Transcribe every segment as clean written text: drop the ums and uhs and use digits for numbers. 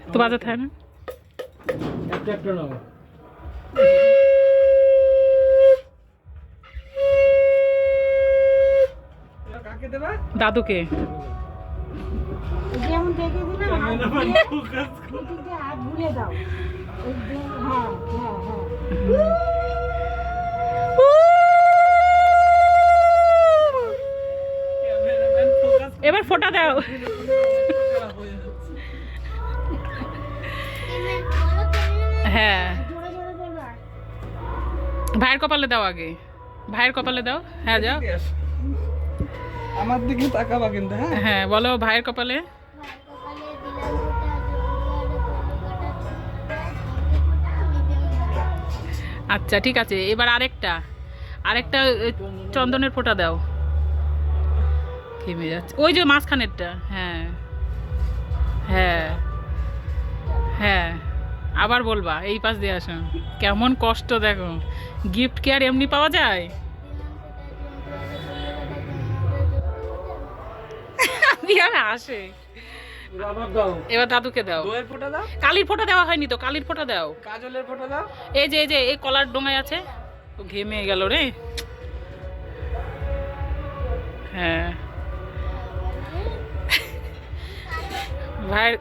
तो बाजा था ना दादू के এবার ফোঁটা দাও হ্যাঁ ভাইয়ের কপালে দাও আগে ভাইয়ের কপালে দাও হ্যাঁ যাও আমার দিকে তাকাবা কিন্তু হ্যাঁ বলো ভাইয়ের কপালে আচ্ছা ঠিক আছে এবার আরেকটা চন্দনের ফোঁটা দাও থেমে যাচ্ছে ওই যে মাঝখানেরটা হ্যাঁ হ্যাঁ হ্যাঁ আবার বলবা এই পাশ দিয়ে আসো কেমন কষ্ট দেখো গিফট কি আর এমনি পাওয়া যায় আসে এবার দাদুকে দাও কালির ফোঁটা দেওয়া হয়নি তো কালির ফোঁটা দাও কাজলের ফোঁটা দাও এই যে এই কলার ডোঙায় আছে ও ঘেমে গেল রে হ্যাঁ ভাইয়ের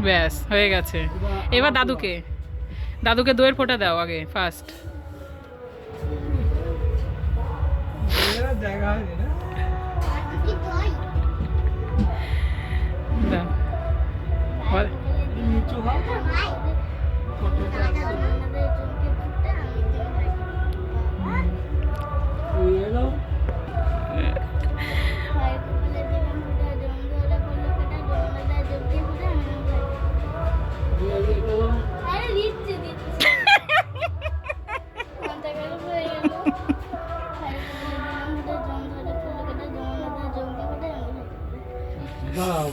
ব্যাস হয়ে গেছে এবার দাদুকে দইয়ের ফোঁটা দাও আগে ফার্স্ট জায়গা হয়নি না নিচু হও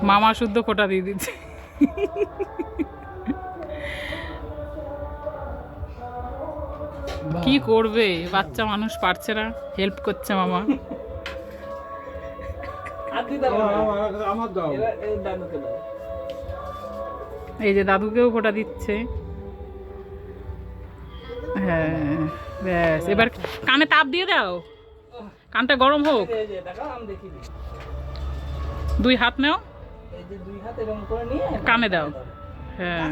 মামা শুদ্ধ ফোঁটা দিয়ে দিচ্ছে কি করবে বাচ্চা মানুষ পারছে না হেল্প করছে মামা এই যে দাদুকেও ফোঁটা দিচ্ছে হ্যাঁ ব্যাস এবার কানে তাপ দিয়ে দাও কানটা গরম হোক দুই হাত নাও কানে দাও হ্যাঁ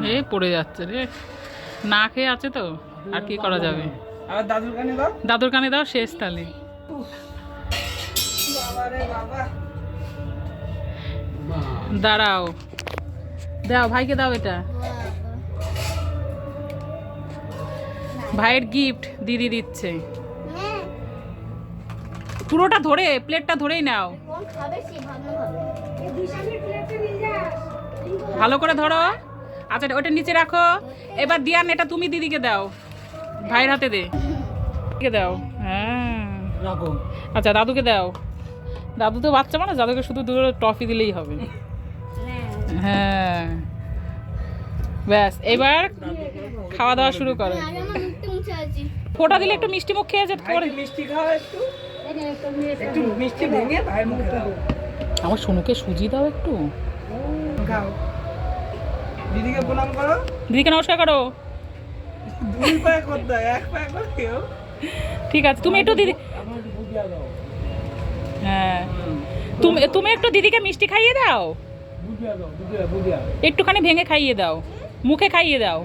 এই পড়ে যাচ্ছে রে না খেয়ে আছে তো আর কি করা যাবে দাদুর কানে দাও শেষ তালে দাঁড়াও দাও ভাইকে দাও এটা ভাইয়ের গিফট দিদি দিচ্ছে পুরোটা ধরে প্লেটটা ধরেই নাও ভালো করে ধরো আচ্ছা ওটা নিচে রাখো এবার দিয়ান এটা তুমি দিদিকে দাও ভাইয়ের হাতে দে দাও হ্যাঁ আচ্ছা দাদুকে দাও দাদু তো বাচ্চা মানুষ দাদুকে শুধু দুটো টফি দিলেই হবে হ্যাঁ ব্যাস এবার খাওয়া দাওয়া শুরু করো ফোঁটা দিলে একটু মিষ্টি মুখ খেয়ে যেতে পারে মিষ্টি খাও একটু মিষ্টি ভেঙে ভাইয়ের মুখে দাও আমার সোনুকে সুজি দাও একটু খাও দিদিকে প্রণাম করো দিদিকে নমস্কার করো দুই পায়ে করতে হয় এক পায়ে করে কেউ ঠিক আছে তুমি একটু দিদি হ্যাঁ তুমি একটু দিদিকে মিষ্টি খাইয়ে দাও একটুখানি ভেঙে খাইয়ে দাও মুখে খাইয়ে দাও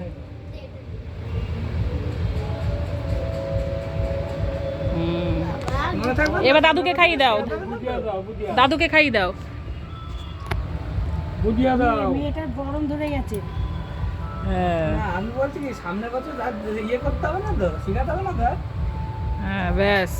এবার দাদুকে খাইয়ে দাও দাদুকে খাইয়ে দাও মেয়েটার গরম ধরে গেছে হ্যাঁ আমি বলছি কি সামনের বছর ইয়ে করতে হবে না তো শিখাতে হবে না তো হ্যাঁ ব্যাস